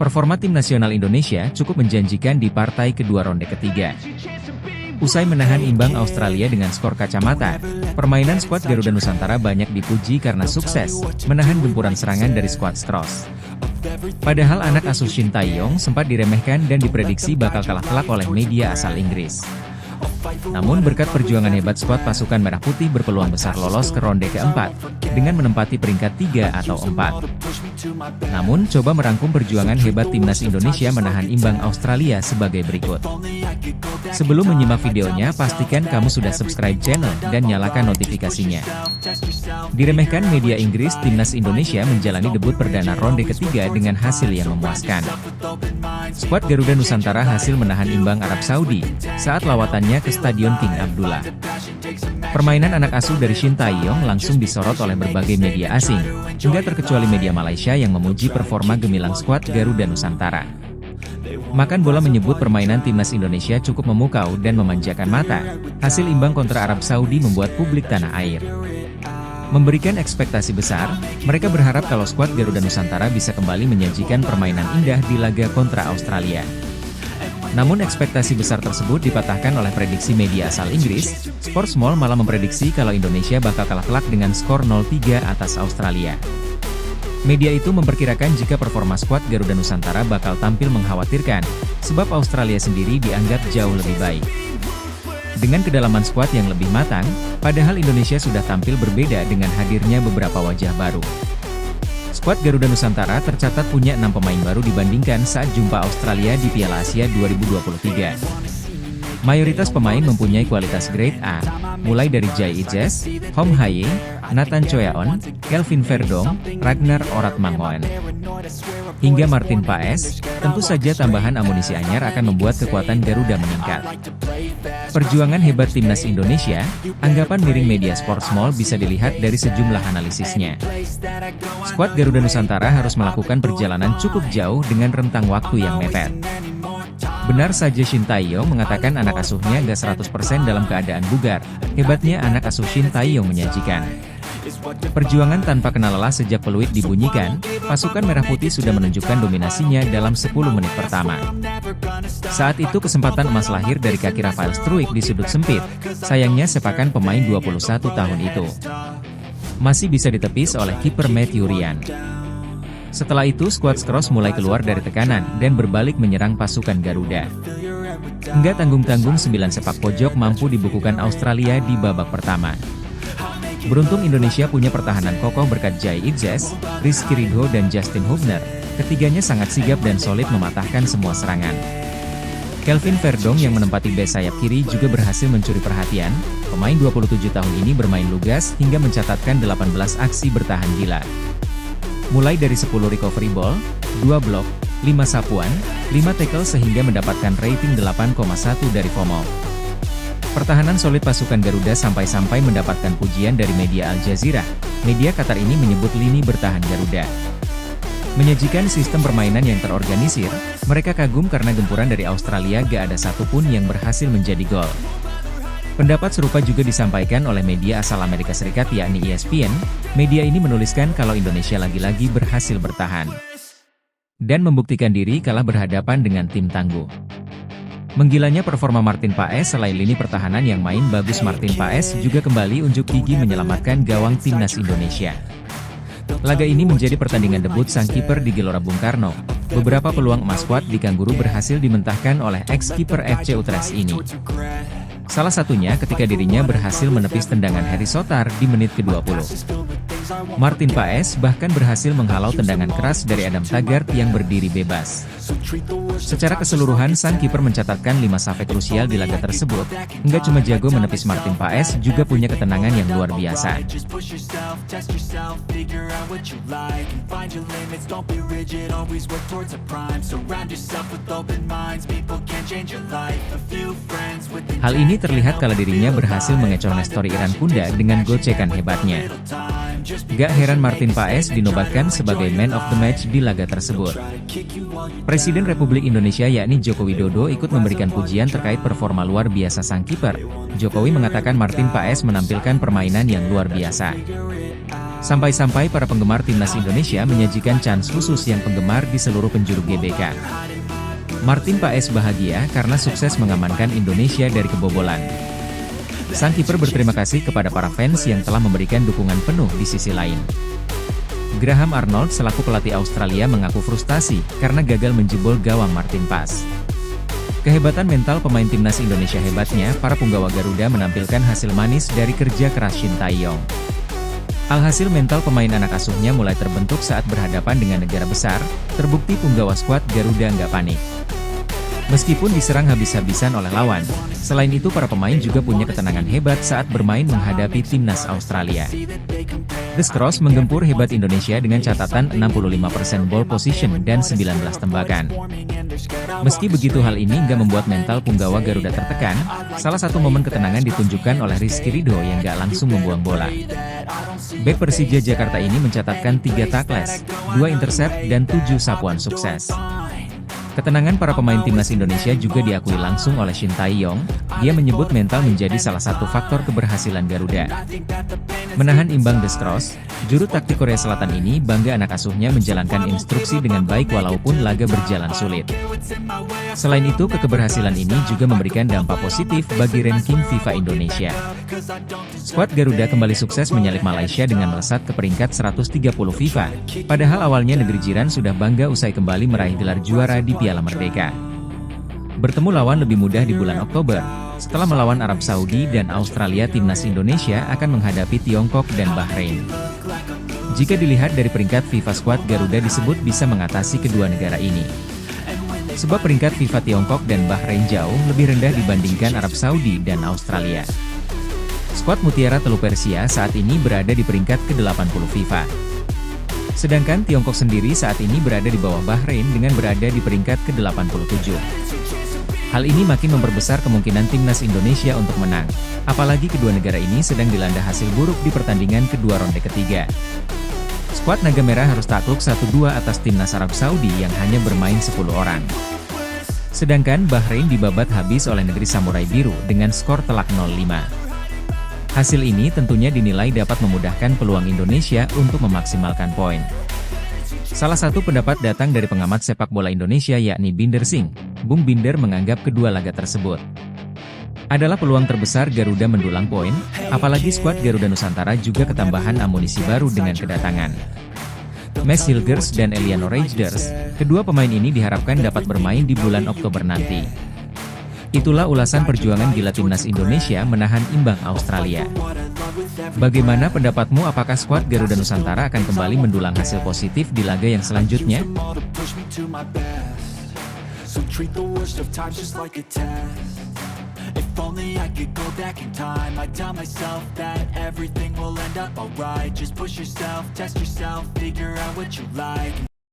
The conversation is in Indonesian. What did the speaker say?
Performa tim nasional Indonesia cukup menjanjikan di partai kedua ronde ketiga. Usai menahan imbang Australia dengan skor kacamata, permainan skuad Garuda Nusantara banyak dipuji karena sukses menahan gempuran serangan dari skuad Stross. Padahal anak asuh Shin Tae-yong sempat diremehkan dan diprediksi bakal kalah telak oleh media asal Inggris. Namun berkat perjuangan hebat skuad pasukan Merah Putih berpeluang besar lolos ke ronde keempat, dengan menempati peringkat 3 atau 4. Namun coba merangkum perjuangan hebat timnas Indonesia menahan imbang Australia sebagai berikut. Sebelum menyimak videonya, pastikan kamu sudah subscribe channel dan nyalakan notifikasinya. Diremehkan media Inggris, timnas Indonesia menjalani debut perdana ronde ketiga dengan hasil yang memuaskan. Skuad Garuda Nusantara hasil menahan imbang Arab Saudi saat lawatannya ke Stadion King Abdullah. Permainan anak asuh dari Shin Tae-yong langsung disorot oleh berbagai media asing, hingga terkecuali media Malaysia yang memuji performa gemilang skuad Garuda Nusantara. Makan Bola menyebut permainan timnas Indonesia cukup memukau dan memanjakan mata. Hasil imbang kontra Arab Saudi membuat publik tanah air memberikan ekspektasi besar. Mereka berharap kalau skuad Garuda Nusantara bisa kembali menyajikan permainan indah di laga kontra Australia. Namun ekspektasi besar tersebut dipatahkan oleh prediksi media asal Inggris. Sportsmall malah memprediksi kalau Indonesia bakal kalah telak dengan skor 0-3 atas Australia. Media itu memperkirakan jika performa skuad Garuda Nusantara bakal tampil mengkhawatirkan, sebab Australia sendiri dianggap jauh lebih baik. Dengan kedalaman skuad yang lebih matang, padahal Indonesia sudah tampil berbeda dengan hadirnya beberapa wajah baru. Skuad Garuda Nusantara tercatat punya 6 pemain baru dibandingkan saat jumpa Australia di Piala Asia 2023. Mayoritas pemain mempunyai kualitas grade A, mulai dari Jai Ijes, Hom Haye, Nathan Choeon, Kelvin Verdong, Ragnar Oratmangoen, hingga Martin Paes. Tentu saja tambahan amunisi anyar akan membuat kekuatan Garuda meningkat. Perjuangan hebat timnas Indonesia, anggapan miring media Sportsmall bisa dilihat dari sejumlah analisisnya. Skuad Garuda Nusantara harus melakukan perjalanan cukup jauh dengan rentang waktu yang mepet. Benar saja Shin Tae-yong mengatakan anak asuhnya nggak 100% dalam keadaan bugar. Hebatnya anak asuh Shin Tae-yong menyajikan perjuangan tanpa kena lelah sejak peluit dibunyikan. Pasukan Merah Putih sudah menunjukkan dominasinya dalam 10 menit pertama. Saat itu kesempatan emas lahir dari kaki Rafael Struijk di sudut sempit. Sayangnya sepakan pemain 21 tahun itu masih bisa ditepis oleh kiper Matthew Ryan. Setelah itu skuad Stross mulai keluar dari tekanan dan berbalik menyerang pasukan Garuda. Hingga tanggung-tanggung 9 sepak pojok mampu dibukukan Australia di babak pertama. Beruntung Indonesia punya pertahanan kokoh berkat Jai Ijes, Rizky Ridho dan Justin Hubner. Ketiganya sangat sigap dan solid mematahkan semua serangan. Kelvin Verdong yang menempati bek sayap kiri juga berhasil mencuri perhatian. Pemain 27 tahun ini bermain lugas hingga mencatatkan 18 aksi bertahan gila. Mulai dari 10 recovery ball, 2 blok, 5 sapuan, 5 tackle sehingga mendapatkan rating 8,1 dari FOMO. Pertahanan solid pasukan Garuda sampai-sampai mendapatkan pujian dari media Al Jazeera. Media Qatar ini menyebut lini bertahan Garuda menyajikan sistem permainan yang terorganisir. Mereka kagum karena gempuran dari Australia gak ada satupun yang berhasil menjadi gol. Pendapat serupa juga disampaikan oleh media asal Amerika Serikat yakni ESPN. Media ini menuliskan kalau Indonesia lagi-lagi berhasil bertahan dan membuktikan diri kalah berhadapan dengan tim tangguh. Menggilanya performa Martin Paes. Selain lini pertahanan yang main bagus, Martin Paes juga kembali unjuk gigi menyelamatkan gawang timnas Indonesia. Laga ini menjadi pertandingan debut sang kiper di Gelora Bung Karno. Beberapa peluang emas skuad di Kanguru berhasil dimentahkan oleh ex-kiper FC Utrecht ini. Salah satunya ketika dirinya berhasil menepis tendangan Harry Sotar di menit ke-20. Martin Paes bahkan berhasil menghalau tendangan keras dari Adam Taggart yang berdiri bebas. Secara keseluruhan sang kiper mencatatkan 5 save krusial di laga tersebut. Nggak cuma jago menepis, Martin Paes juga punya ketenangan yang luar biasa. Hal ini terlihat kala dirinya berhasil mengecoh Nestor Iran Kunda dengan gocekan hebatnya. Gak heran Martin Paes dinobatkan sebagai man of the match di laga tersebut. Presiden Republik Indonesia yakni Joko Widodo ikut memberikan pujian terkait performa luar biasa sang kiper. Jokowi mengatakan Martin Paes menampilkan permainan yang luar biasa. Sampai-sampai para penggemar timnas Indonesia menyajikan chance khusus yang penggemar di seluruh penjuru GBK. Martin Paes bahagia karena sukses mengamankan Indonesia dari kebobolan. Sang kiper berterima kasih kepada para fans yang telah memberikan dukungan penuh di sisi lain. Graham Arnold selaku pelatih Australia mengaku frustasi karena gagal menjebol gawang Martin Paes. Kehebatan mental pemain timnas Indonesia hebatnya, para punggawa Garuda menampilkan hasil manis dari kerja keras Shin Tae-yong. Alhasil mental pemain anak asuhnya mulai terbentuk saat berhadapan dengan negara besar, terbukti punggawa skuad Garuda nggak panik. Meskipun diserang habis-habisan oleh lawan, selain itu para pemain juga punya ketenangan hebat saat bermain menghadapi timnas Australia. The Skrulls menggempur hebat Indonesia dengan catatan 65% ball position dan 19 tembakan. Meski begitu, hal ini nggak membuat mental punggawa Garuda tertekan. Salah satu momen ketenangan ditunjukkan oleh Rizky Ridho yang nggak langsung membuang bola. Bek Persija Jakarta ini mencatatkan 3 tackles, 2 intercept, dan 7 sapuan sukses. Ketenangan para pemain timnas Indonesia juga diakui langsung oleh Shin Tae-yong. Dia menyebut mental menjadi salah satu faktor keberhasilan Garuda. Menahan imbang The Skrulls, juru taktik Korea Selatan ini bangga anak asuhnya menjalankan instruksi dengan baik walaupun laga berjalan sulit. Selain itu, keberhasilan ini juga memberikan dampak positif bagi ranking FIFA Indonesia. Skuad Garuda kembali sukses menyalip Malaysia dengan melesat ke peringkat 130 FIFA, padahal awalnya negeri jiran sudah bangga usai kembali meraih gelar juara di Piala Merdeka. Bertemu lawan lebih mudah di bulan Oktober. Setelah melawan Arab Saudi dan Australia, timnas Indonesia akan menghadapi Tiongkok dan Bahrain. Jika dilihat dari peringkat FIFA, skuad Garuda disebut bisa mengatasi kedua negara ini. Sebab peringkat FIFA Tiongkok dan Bahrain jauh lebih rendah dibandingkan Arab Saudi dan Australia. Skuad Mutiara Telu Persia saat ini berada di peringkat ke-80 FIFA. Sedangkan Tiongkok sendiri saat ini berada di bawah Bahrain dengan berada di peringkat ke-87. Hal ini makin memperbesar kemungkinan timnas Indonesia untuk menang, apalagi kedua negara ini sedang dilanda hasil buruk di pertandingan kedua ronde ketiga. Skuad Naga Merah harus takluk 1-2 atas timnas Arab Saudi yang hanya bermain 10 orang. Sedangkan Bahrain dibabat habis oleh negeri Samurai Biru dengan skor telak 0-5. Hasil ini tentunya dinilai dapat memudahkan peluang Indonesia untuk memaksimalkan poin. Salah satu pendapat datang dari pengamat sepak bola Indonesia yakni Binder Singh. Bung Binder menganggap kedua laga tersebut adalah peluang terbesar Garuda mendulang poin, apalagi skuad Garuda Nusantara juga ketambahan amunisi baru dengan kedatangan Max Hilgers dan Eliano Rejders. Kedua pemain ini diharapkan dapat bermain di bulan Oktober nanti. Itulah ulasan perjuangan gila timnas Indonesia menahan imbang Australia. Bagaimana pendapatmu? Apakah skuad Garuda Nusantara akan kembali mendulang hasil positif di laga yang selanjutnya? If only I could go back in time, I'd tell myself that everything will end up alright. Just push yourself, test yourself, figure out what you like.